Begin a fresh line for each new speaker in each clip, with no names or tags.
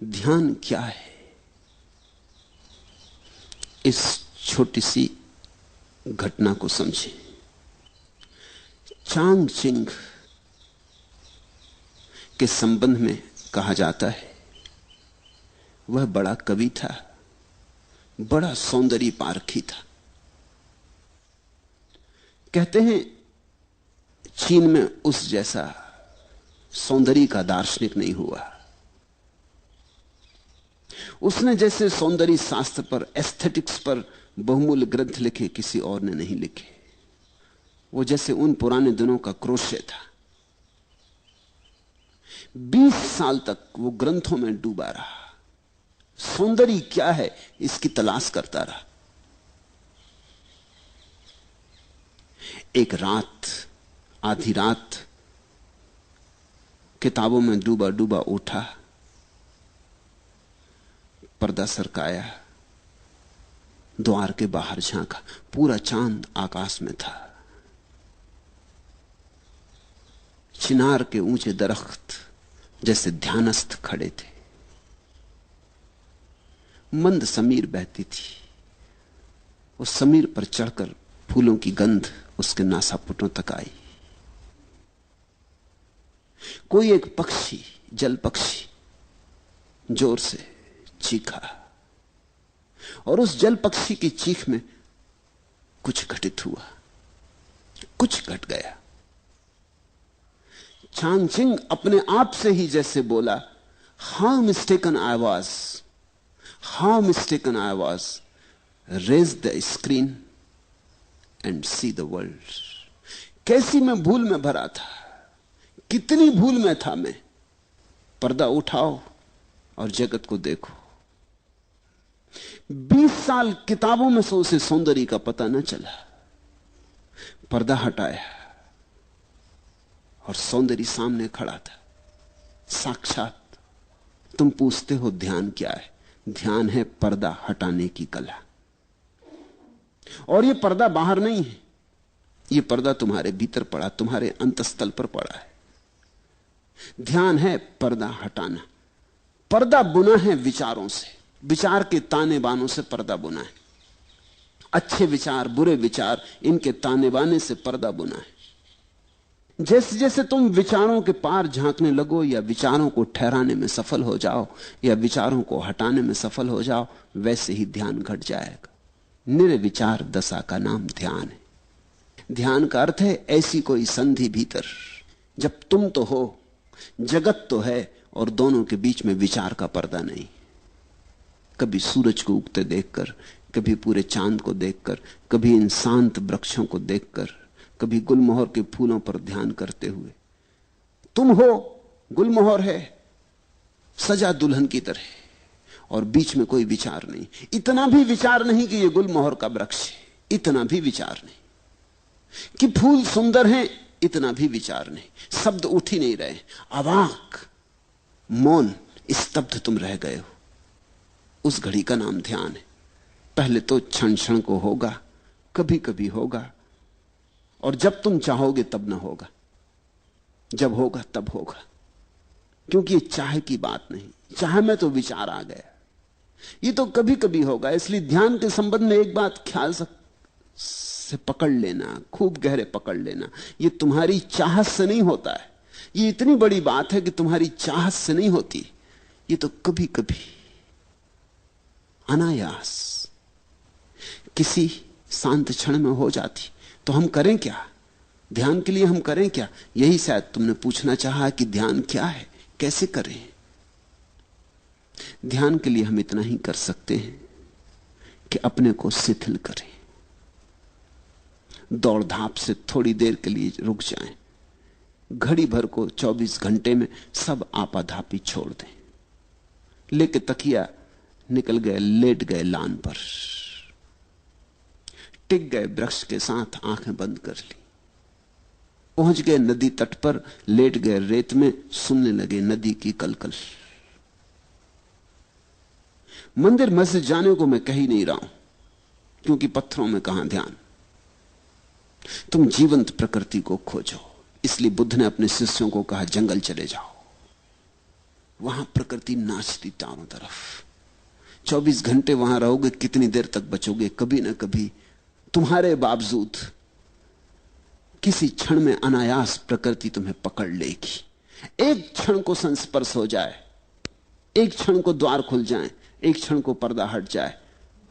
ध्यान क्या है, इस छोटी सी घटना को समझें। चांग चिंग के संबंध में कहा जाता है, वह बड़ा कवि था, बड़ा सौंदर्य पारखी था। कहते हैं चीन में उस जैसा सौंदर्य का दार्शनिक नहीं हुआ। उसने जैसे सौंदर्य शास्त्र पर, एस्थेटिक्स पर बहुमूल्य ग्रंथ लिखे किसी और ने नहीं लिखे। वो जैसे उन पुराने दिनों का क्रोशे था। 20 साल तक वो ग्रंथों में डूबा रहा, सौंदर्य क्या है इसकी तलाश करता रहा। एक रात, आधी रात, किताबों में डूबा डूबा उठा, पर्दा सरकाया, द्वार के बाहर झांका, पूरा चांद आकाश में था। चिनार के ऊंचे दरख्त जैसे ध्यानस्थ खड़े थे। मंद समीर बहती थी। उस समीर पर चढ़कर फूलों की गंध उसके नासापुटों तक आई। कोई एक पक्षी, जल पक्षी, जोर से चीखा और उस जल पक्षी की चीख में कुछ घटित हुआ, कुछ घट गया। चांगचिंग अपने आप से ही जैसे बोला, how mistaken I was, how mistaken I was, raise the screen and see the world. कैसी मैं भूल में भरा था, कितनी भूल में था मैं। पर्दा उठाओ और जगत को देखो। 20 साल किताबों में से उसे सौंदर्य का पता न चला। पर्दा हटाया और सौंदर्य सामने खड़ा था, साक्षात। तुम पूछते हो ध्यान क्या है? ध्यान है पर्दा हटाने की कला। और यह पर्दा बाहर नहीं है, यह पर्दा तुम्हारे भीतर पड़ा, तुम्हारे अंतस्थल पर पड़ा है। ध्यान है पर्दा हटाना। पर्दा बुना है विचारों से, विचार के ताने बानों से पर्दा बुना है। अच्छे विचार, बुरे विचार, इनके ताने बाने से पर्दा बुना है। जैसे जैसे तुम विचारों के पार झांकने लगो, या विचारों को ठहराने में सफल हो जाओ, या विचारों को हटाने में सफल हो जाओ, वैसे ही ध्यान घट जाएगा। निर्विचार दशा का नाम ध्यान है। ध्यान का अर्थ है ऐसी कोई संधि भीतर, जब तुम तो हो, जगत तो है, और दोनों के बीच में विचार का पर्दा नहीं। कभी सूरज को उगते देखकर, कभी पूरे चांद को देखकर, कभी इन शांत वृक्षों को देखकर, कभी गुलमोहर के फूलों पर ध्यान करते हुए। तुम हो, गुलमोहर है, सजा दुल्हन की तरह, और बीच में कोई विचार नहीं। इतना भी विचार नहीं कि यह गुलमोहर का वृक्ष है, इतना भी विचार नहीं। कि फूल सुंदर हैं, इतना भी विचार नहीं। शब्द उठ ही नहीं रहे, अवाक, मौन, स्तब्ध तुम रह गए हो। उस घड़ी का नाम ध्यान है। पहले तो क्षण क्षण को होगा, कभी कभी होगा, और जब तुम चाहोगे तब ना होगा, जब होगा तब होगा। क्योंकि ये चाह की बात नहीं, चाह में तो विचार आ गया। ये तो कभी कभी होगा। इसलिए ध्यान के संबंध में एक बात ख्याल से पकड़ लेना, खूब गहरे पकड़ लेना, ये तुम्हारी चाहत से नहीं होता है। ये इतनी बड़ी बात है कि तुम्हारी चाहत से नहीं होती, ये तो कभी कभी अनायास किसी शांत क्षण में हो जाती। तो हम करें क्या? ध्यान के लिए हम करें क्या? यही शायद तुमने पूछना चाहा कि ध्यान क्या है, कैसे करें। ध्यान के लिए हम इतना ही कर सकते हैं कि अपने को शिथिल करें, दौड़ धाप से थोड़ी देर के लिए रुक जाएं, घड़ी भर को 24 घंटे में सब आपाधापी छोड़ दें। लेके तकिया निकल गए, लेट गए लान पर, टिक गए वृक्ष के साथ, आंखें बंद कर ली, पहुंच गए नदी तट पर, लेट गए रेत में, सुनने लगे नदी की कलकल। मंदिर मस्जिद जाने को मैं कह ही नहीं रहा हूं, क्योंकि पत्थरों में कहां ध्यान। तुम जीवंत प्रकृति को खोजो। इसलिए बुद्ध ने अपने शिष्यों को कहा, जंगल चले जाओ, वहां प्रकृति नाचती चारों तरफ। 24 घंटे वहां रहोगे, कितनी देर तक बचोगे? कभी ना कभी तुम्हारे बावजूद किसी क्षण में अनायास प्रकृति तुम्हें पकड़ लेगी। एक क्षण को संस्पर्श हो जाए, एक क्षण को द्वार खुल जाए, एक क्षण को पर्दा हट जाए,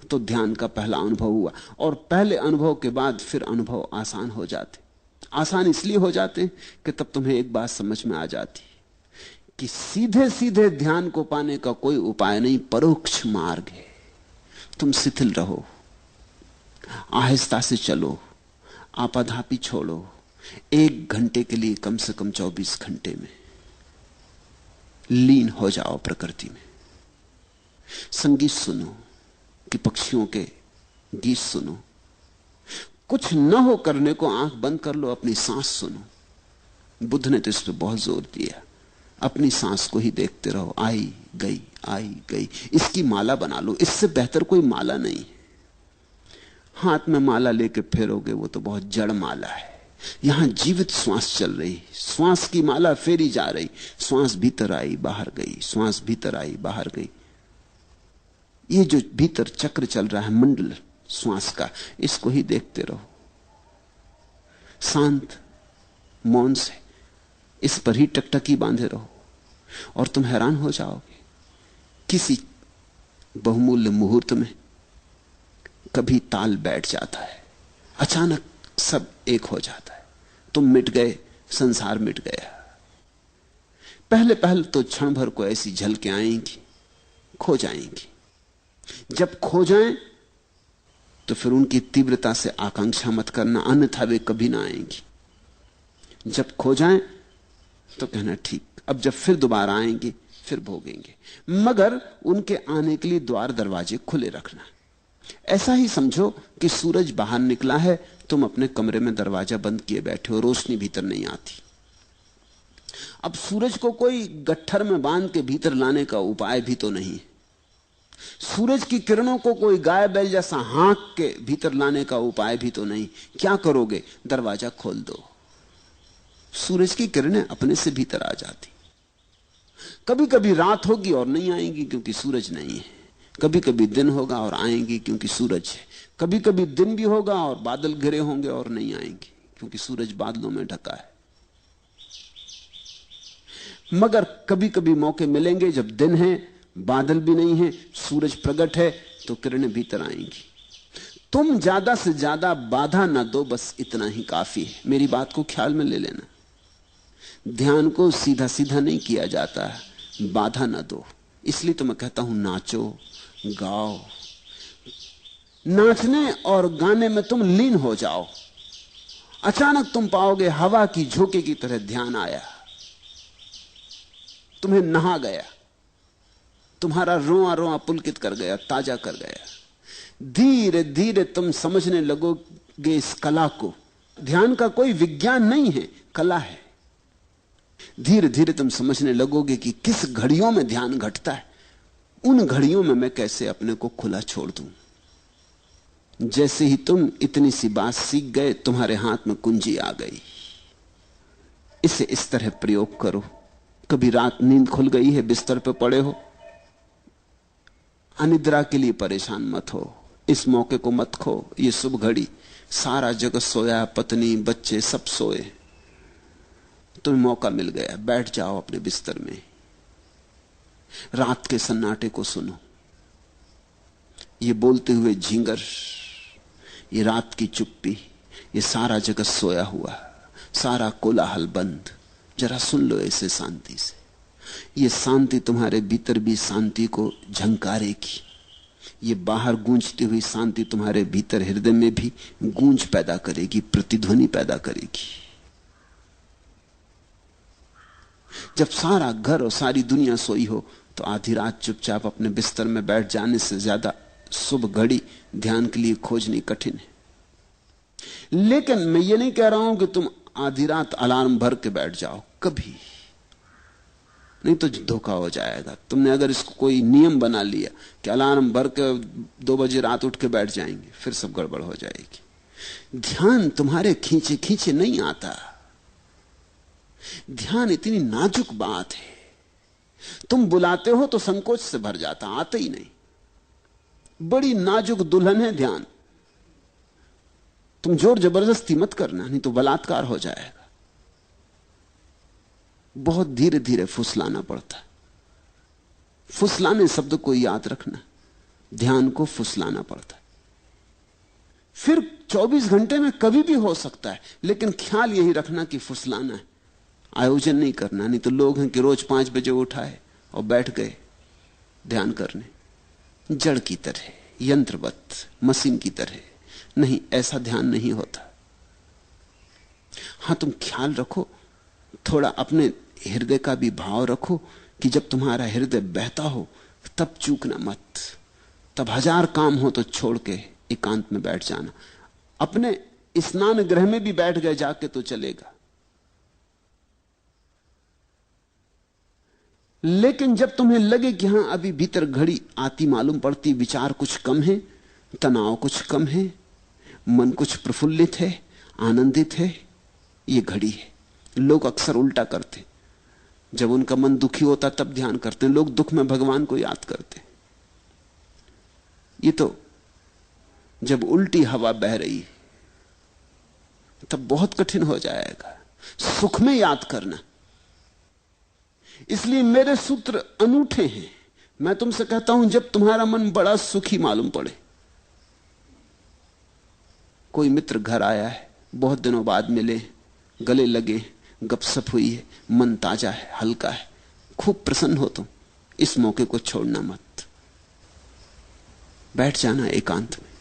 तो ध्यान का पहला अनुभव हुआ। और पहले अनुभव के बाद फिर अनुभव आसान हो जाते। आसान इसलिए हो जाते कि तब तुम्हें एक बात समझ में आ जाती कि सीधे सीधे ध्यान को पाने का कोई उपाय नहीं, परोक्ष मार्ग है। तुम शिथिल रहो, आहिस्ता से चलो, आपाधापी छोड़ो। 1 घंटे के लिए कम से कम 24 घंटे में लीन हो जाओ प्रकृति में। संगीत सुनो कि पक्षियों के गीत सुनो। कुछ न हो करने को आंख बंद कर लो, अपनी सांस सुनो। बुद्ध ने तो इस पर बहुत जोर दिया। अपनी सांस को ही देखते रहो, आई गई आई गई। इसकी माला बना लो, इससे बेहतर कोई माला नहीं है। हाथ में माला लेके फेरोगे वो तो बहुत जड़ माला है। यहां जीवित श्वास चल रही, श्वास की माला फेरी जा रही। श्वास भीतर आई बाहर गई, श्वास भीतर आई बाहर गई। ये जो भीतर चक्र चल रहा है मंडल श्वास का, इसको ही देखते रहो शांत मौन से। इस पर ही टकटकी बांधे रहो और तुम हैरान हो जाओगे। किसी बहुमूल्य मुहूर्त में कभी ताल बैठ जाता है, अचानक सब एक हो जाता है। तुम मिट गए, संसार मिट गया। पहले पहले तो क्षण भर को ऐसी झलकें आएंगी, खो जाएंगी। जब खो जाएं तो फिर उनकी तीव्रता से आकांक्षा मत करना, अन्यथा वे कभी ना आएंगी। जब खो जाएं तो कहना ठीक, अब जब फिर दोबारा आएंगे फिर भोगेंगे। मगर उनके आने के लिए द्वार दरवाजे खुले रखना। ऐसा ही समझो कि सूरज बाहर निकला है, तुम अपने कमरे में दरवाजा बंद किए बैठे हो, रोशनी भीतर नहीं आती। अब सूरज को कोई गट्ठर में बांध के भीतर लाने का उपाय भी तो नहीं। सूरज की किरणों को कोई गाय बैल जैसा हाँक के भीतर लाने का उपाय भी तो नहीं। क्या करोगे? दरवाजा खोल दो, सूरज की किरणें अपने से भीतर आ जाती। कभी कभी रात होगी और नहीं आएंगी क्योंकि सूरज नहीं है। कभी कभी दिन होगा और आएंगी क्योंकि सूरज है। कभी कभी दिन भी होगा और बादल घिरे होंगे और नहीं आएंगी क्योंकि सूरज बादलों में ढका है। मगर कभी कभी मौके मिलेंगे जब दिन है, बादल भी नहीं है, सूरज प्रकट है, तो किरणें भीतर आएंगी। तुम ज्यादा से ज्यादा बाधा ना दो, बस इतना ही काफी है। मेरी बात को ख्याल में ले लेना। ध्यान को सीधा सीधा नहीं किया जाता, बाधा ना दो। इसलिए तो मैं कहता हूं नाचो गाओ। नाचने और गाने में तुम लीन हो जाओ। अचानक तुम पाओगे हवा की झोंके की तरह ध्यान आया, तुम्हें नहा गया, तुम्हारा रोआ रोआ पुलकित कर गया, ताजा कर गया। धीरे धीरे तुम समझने लगोगे इस कला को। ध्यान का कोई विज्ञान नहीं है, कला है। धीरे धीरे तुम समझने लगोगे कि किस घड़ियों में ध्यान घटता है। उन घड़ियों में मैं कैसे अपने को खुला छोड़ दूं। जैसे ही तुम इतनी सी बात सीख गए, तुम्हारे हाथ में कुंजी आ गई। इसे इस तरह प्रयोग करो। कभी रात नींद खुल गई है, बिस्तर पे पड़े हो, अनिद्रा के लिए परेशान मत हो। इस मौके को मत खो। ये शुभ घड़ी, सारा जगत सोया, पत्नी बच्चे सब सोए, तुम्हें मौका मिल गया। बैठ जाओ अपने बिस्तर में, रात के सन्नाटे को सुनो। ये बोलते हुए झींगर, ये रात की चुप्पी, ये सारा जगत सोया हुआ, सारा कोलाहल बंद। जरा सुन लो ऐसे शांति से। ये शांति तुम्हारे भीतर भी शांति को झंकारेगी। ये बाहर गूंजती हुई शांति तुम्हारे भीतर हृदय में भी गूंज पैदा करेगी, प्रतिध्वनि पैदा करेगी। जब सारा घर और सारी दुनिया सोई हो तो आधी रात चुपचाप अपने बिस्तर में बैठ जाने से ज्यादा शुभ घड़ी ध्यान के लिए खोजनी कठिन है। लेकिन मैं ये नहीं कह रहा हूं कि तुम आधी रात अलार्म भर के बैठ जाओ, कभी नहीं, तो धोखा हो जाएगा। तुमने अगर इसको कोई नियम बना लिया कि अलार्म भर के 2 बजे रात उठ के बैठ जाएंगे, फिर सब गड़बड़ हो जाएगी। ध्यान तुम्हारे खींचे खींचे नहीं आता। ध्यान इतनी नाजुक बात है, तुम बुलाते हो तो संकोच से भर जाता, आते ही नहीं। बड़ी नाजुक दुल्हन है ध्यान, तुम जोर जबरदस्ती मत करना, नहीं तो बलात्कार हो जाएगा। बहुत धीरे धीरे फुसलाना पड़ता है। फुसलाने शब्द को याद रखना, ध्यान को फुसलाना पड़ता है। फिर 24 घंटे में कभी भी हो सकता है, लेकिन ख्याल यही रखना कि फुसलाना है, आयोजन नहीं करना। नहीं तो लोग हैं कि रोज 5 बजे उठाए और बैठ गए ध्यान करने, जड़ की तरह, यंत्रवत, मशीन की तरह। नहीं, ऐसा ध्यान नहीं होता। हां, तुम ख्याल रखो, थोड़ा अपने हृदय का भी भाव रखो कि जब तुम्हारा हृदय बहता हो तब चूकना मत। तब 1000 काम हो तो छोड़ के एकांत में बैठ जाना। अपने स्नान गृह में भी बैठ गए जाके तो चलेगा, लेकिन जब तुम्हें लगे कि हां अभी भीतर घड़ी आती मालूम पड़ती, विचार कुछ कम है, तनाव कुछ कम है, मन कुछ प्रफुल्लित है, आनंदित है, ये घड़ी है। लोग अक्सर उल्टा करते, जब उनका मन दुखी होता तब ध्यान करते हैं। लोग दुख में भगवान को याद करते। ये तो जब उल्टी हवा बह रही है तब बहुत कठिन हो जाएगा सुख में याद करना। इसलिए मेरे सूत्र अनूठे हैं। मैं तुमसे कहता हूं, जब तुम्हारा मन बड़ा सुखी मालूम पड़े, कोई मित्र घर आया है, बहुत दिनों बाद मिले, गले लगे, गपशप हुई है, मन ताजा है, हल्का है, खूब प्रसन्न हो तुम, इस मौके को छोड़ना मत। बैठ जाना एकांत में।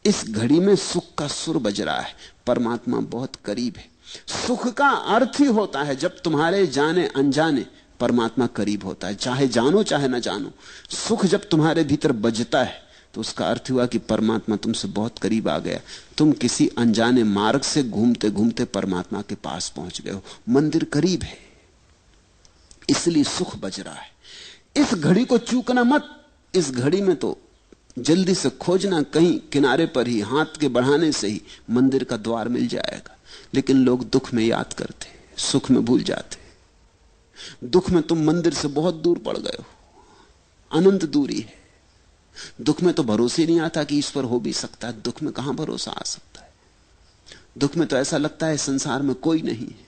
इस घड़ी में सुख का सुर बज रहा है, परमात्मा बहुत करीब है। सुख का अर्थ ही होता है जब तुम्हारे जाने अनजाने परमात्मा करीब होता है, चाहे जानो चाहे ना जानो। सुख जब तुम्हारे भीतर बजता है तो उसका अर्थ हुआ कि परमात्मा तुमसे बहुत करीब आ गया। तुम किसी अनजाने मार्ग से घूमते घूमते परमात्मा के पास पहुंच गए हो। मंदिर करीब है, इसलिए सुख बज रहा है। इस घड़ी को चूकना मत। इस घड़ी में तो जल्दी से खोजना, कहीं किनारे पर ही, हाथ के बढ़ाने से ही मंदिर का द्वार मिल जाएगा। लेकिन लोग दुख में याद करते, सुख में भूल जाते। दुख में तुम मंदिर से बहुत दूर पड़ गए हो, अनंत दूरी है। दुख में तो भरोसे ही नहीं आता कि ईश्वर हो भी सकता है। दुख में कहां भरोसा आ सकता है? दुख में तो ऐसा लगता है संसार में कोई नहीं है।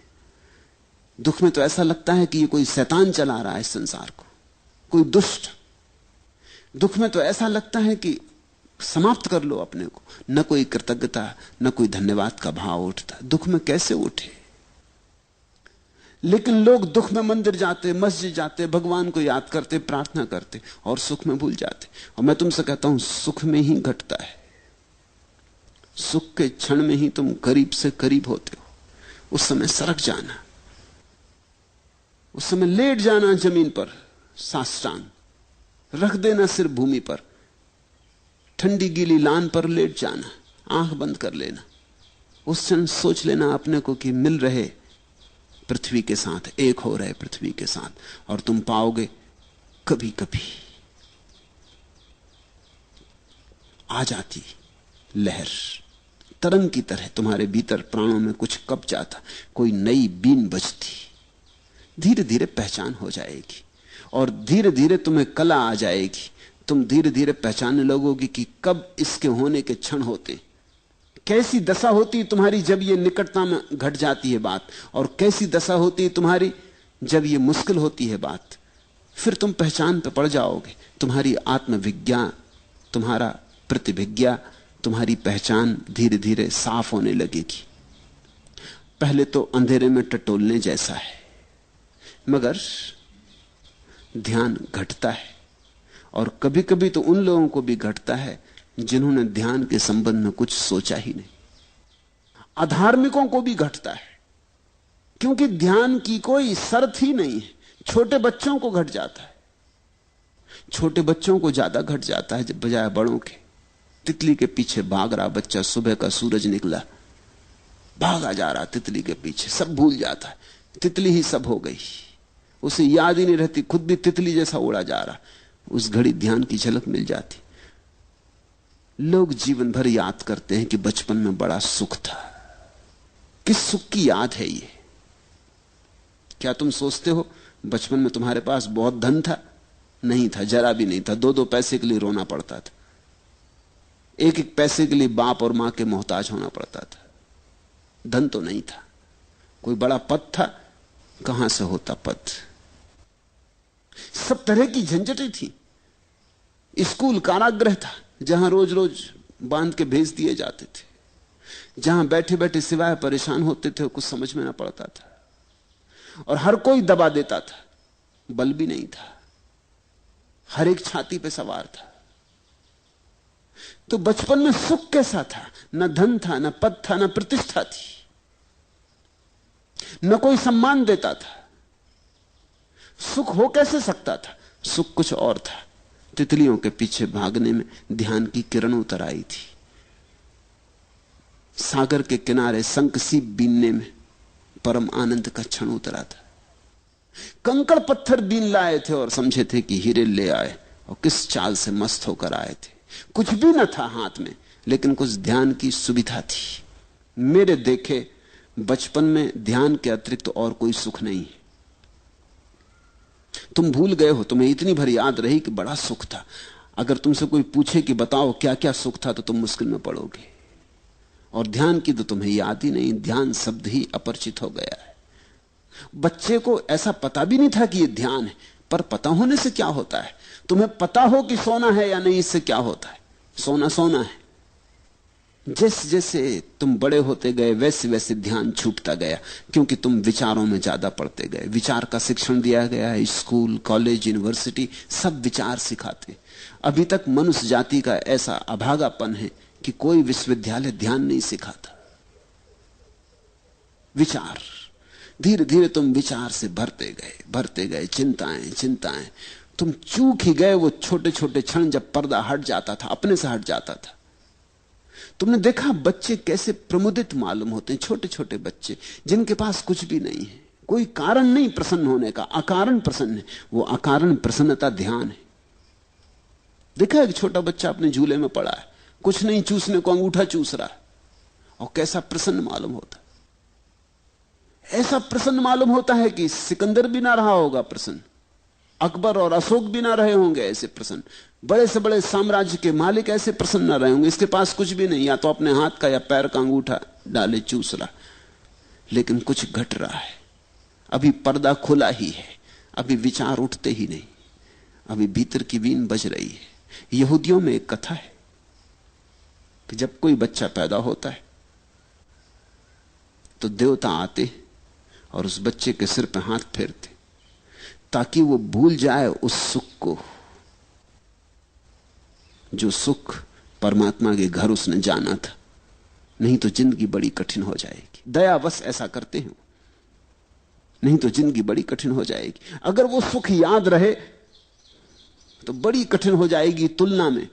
दुख में तो ऐसा लगता है कि ये कोई शैतान चला रहा है संसार को, कोई दुष्ट। दुख में तो ऐसा लगता है कि समाप्त कर लो अपने को। न कोई कृतज्ञता, न कोई धन्यवाद का भाव उठता। दुख में कैसे उठे? लेकिन लोग दुख में मंदिर जाते, मस्जिद जाते, भगवान को याद करते, प्रार्थना करते और सुख में भूल जाते। और मैं तुमसे कहता हूं, सुख में ही घटता है। सुख के क्षण में ही तुम करीब से करीब होते हो। उस समय सरक जाना, उस समय लेट जाना जमीन पर, साष्टांग रख देना सिर भूमि पर, ठंडी गीली लान पर लेट जाना, आंख बंद कर लेना। उस क्षण सोच लेना अपने को कि मिल रहे पृथ्वी के साथ, एक हो रहे पृथ्वी के साथ। और तुम पाओगे कभी कभी आ जाती लहर, तरंग की तरह तुम्हारे भीतर प्राणों में कुछ कब जाता, कोई नई बीन बजती। धीरे धीरे पहचान हो जाएगी और धीरे धीरे तुम्हें कला आ जाएगी। तुम धीरे धीरे पहचानने लगोगी कि कब इसके होने के क्षण होते, कैसी दशा होती तुम्हारी जब ये निकटता में घट जाती है बात, और कैसी दशा होती है तुम्हारी जब ये मुश्किल होती है बात। फिर तुम पहचान पे पड़ जाओगे। तुम्हारी आत्मविज्ञा, तुम्हारा प्रतिभिज्ञा, तुम्हारी पहचान धीरे धीरे साफ होने लगेगी। पहले तो अंधेरे में टटोलने जैसा है, मगर ध्यान घटता है। और कभी कभी तो उन लोगों को भी घटता है जिन्होंने ध्यान के संबंध में कुछ सोचा ही नहीं। अधार्मिकों को भी घटता है, क्योंकि ध्यान की कोई शर्त ही नहीं है। छोटे बच्चों को घट जाता है, छोटे बच्चों को ज्यादा घट जाता है जब बजाय बड़ों के। तितली के पीछे भाग रहा बच्चा, सुबह का सूरज निकला, भागा जा रहा तितली के पीछे, सब भूल जाता है, तितली ही सब हो गई, उसे याद ही नहीं रहती, खुद भी तितली जैसा उड़ा जा रहा। उस घड़ी ध्यान की झलक मिल जाती। लोग जीवन भर याद करते हैं कि बचपन में बड़ा सुख था। किस सुख की याद है ये? क्या तुम सोचते हो बचपन में तुम्हारे पास बहुत धन था? नहीं था, जरा भी नहीं था। 2-2 पैसे के लिए रोना पड़ता था, 1-1 पैसे के लिए बाप और मां के मोहताज होना पड़ता था। धन तो नहीं था। कोई बड़ा पद था? कहां से होता पद? सब तरह की झंझटें थी। स्कूल कारागृह था, जहां रोज रोज बांध के भेज दिए जाते थे, जहां बैठे बैठे सिवाय परेशान होते थे, कुछ समझ में ना पड़ता था, और हर कोई दबा देता था। बल भी नहीं था, हर एक छाती पे सवार था। तो बचपन में सुख कैसा था? न धन था, न पद था, न प्रतिष्ठा थी, न कोई सम्मान देता था। सुख हो कैसे सकता था? सुख कुछ और था। तितलियों के पीछे भागने में ध्यान की किरण उतर आई थी। सागर के किनारे शंख सीप बीनने में परम आनंद का क्षण उतरा था। कंकड़ पत्थर बीन लाए थे और समझे थे कि हीरे ले आए, और किस चाल से मस्त होकर आए थे। कुछ भी न था हाथ में, लेकिन कुछ ध्यान की सुविधा थी। मेरे देखे बचपन में ध्यान के अतिरिक्त और कोई सुख नहीं है। तुम भूल गए हो, तुम्हें इतनी भर याद रही कि बड़ा सुख था। अगर तुमसे कोई पूछे कि बताओ क्या क्या सुख था, तो तुम मुश्किल में पड़ोगे। और ध्यान की तो तुम्हें याद ही नहीं, ध्यान शब्द ही अपरिचित हो गया है। बच्चे को ऐसा पता भी नहीं था कि यह ध्यान है, पर पता होने से क्या होता है? तुम्हें पता हो कि सोना है या नहीं, इससे क्या होता है? सोना सोना है। जैसे जैसे तुम बड़े होते गए, वैसे वैसे ध्यान छूटता गया, क्योंकि तुम विचारों में ज्यादा पड़ते गए। विचार का शिक्षण दिया गया है, स्कूल, कॉलेज, यूनिवर्सिटी सब विचार सिखाते। अभी तक मनुष्य जाति का ऐसा अभागापन है कि कोई विश्वविद्यालय ध्यान नहीं सिखाता। विचार, धीरे धीरे तुम विचार से भरते गए, चिंताएं चिंताएं। तुम चूक ही गए वो छोटे छोटे क्षण जब पर्दा हट जाता था, अपने से हट जाता था। तुमने देखा बच्चे कैसे प्रमुदित मालूम होते हैं, छोटे छोटे बच्चे जिनके पास कुछ भी नहीं है, कोई कारण नहीं प्रसन्न होने का, अकारण प्रसन्न है। वो अकारण प्रसन्नता ध्यान है। देखा एक छोटा बच्चा अपने झूले में पड़ा है, कुछ नहीं चूसने को अंगूठा चूस रहा है, और कैसा प्रसन्न मालूम होता है। ऐसा प्रसन्न मालूम होता है कि सिकंदर भी ना रहा होगा प्रसन्न, अकबर और अशोक भी ना रहे होंगे ऐसे प्रसन्न, बड़े से बड़े साम्राज्य के मालिक ऐसे प्रसन्न ना रहे होंगे। इसके पास कुछ भी नहीं, या तो अपने हाथ का या पैर का अंगूठा डाले चूस रहा, लेकिन कुछ घट रहा है। अभी पर्दा खुला ही है, अभी विचार उठते ही नहीं, अभी भीतर की वीण बज रही है। यहूदियों में एक कथा है कि जब कोई बच्चा पैदा होता है तो देवता आते और उस बच्चे के सिर पर हाथ फेरते, ताकि वो भूल जाए उस सुख को, जो सुख परमात्मा के घर उसने जाना था। नहीं तो जिंदगी बड़ी कठिन हो जाएगी। दयावश ऐसा करते हैं, नहीं तो जिंदगी बड़ी कठिन हो जाएगी। अगर वो सुख याद रहे तो बड़ी कठिन हो जाएगी तुलना में।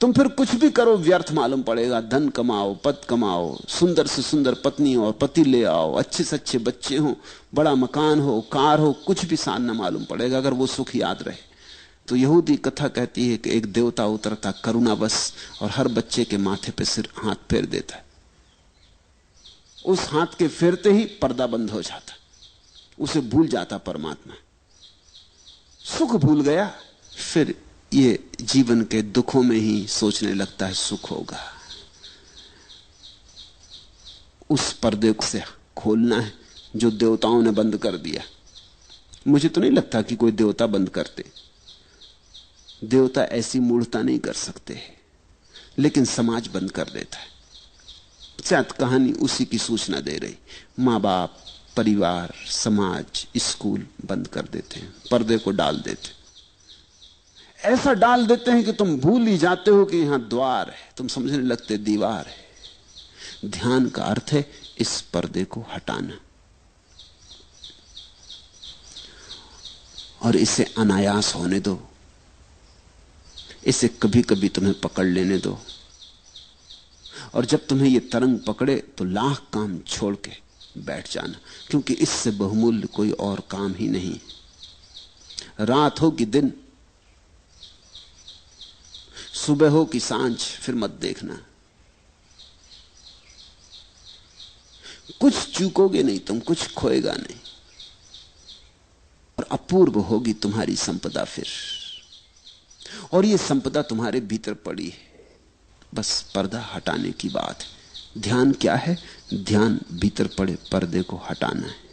तुम फिर कुछ भी करो व्यर्थ मालूम पड़ेगा। धन कमाओ, पद कमाओ, सुंदर से सुंदर पत्नी और पति ले आओ, अच्छे से अच्छे बच्चे हो, बड़ा मकान हो, कार हो, कुछ भी सान न मालूम पड़ेगा अगर वो सुख याद रहे। तो यहूदी कथा कहती है कि एक देवता उतरता करुणावश और हर बच्चे के माथे पे सिर हाथ फेर देता है। उस हाथ के फेरते ही पर्दा बंद हो जाता, उसे भूल जाता परमात्मा, सुख भूल गया। फिर ये जीवन के दुखों में ही सोचने लगता है सुख होगा। उस पर्दे से खोलना है जो देवताओं ने बंद कर दिया। मुझे तो नहीं लगता कि कोई देवता बंद करते, देवता ऐसी मूढ़ता नहीं कर सकते, लेकिन समाज बंद कर देता है। शायद कहानी उसी की सूचना दे रही। मां बाप, परिवार, समाज, स्कूल बंद कर देते हैं, पर्दे को डाल देते, ऐसा डाल देते हैं कि तुम भूल ही जाते हो कि यहां द्वार है, तुम समझने लगते दीवार है। ध्यान का अर्थ है इस पर्दे को हटाना और इसे अनायास होने दो, इसे कभी कभी तुम्हें पकड़ लेने दो। और जब तुम्हें यह तरंग पकड़े तो लाख काम छोड़ के बैठ जाना, क्योंकि इससे बहुमूल्य कोई और काम ही नहीं। रात हो कि दिन, सुबह हो कि सांझ, फिर मत देखना। कुछ चूकोगे नहीं तुम, कुछ खोएगा नहीं। अपूर्व होगी तुम्हारी संपदा फिर। और ये संपदा तुम्हारे भीतर पड़ी है, बस पर्दा हटाने की बात है। ध्यान क्या है? ध्यान भीतर पड़े पर्दे को हटाना है।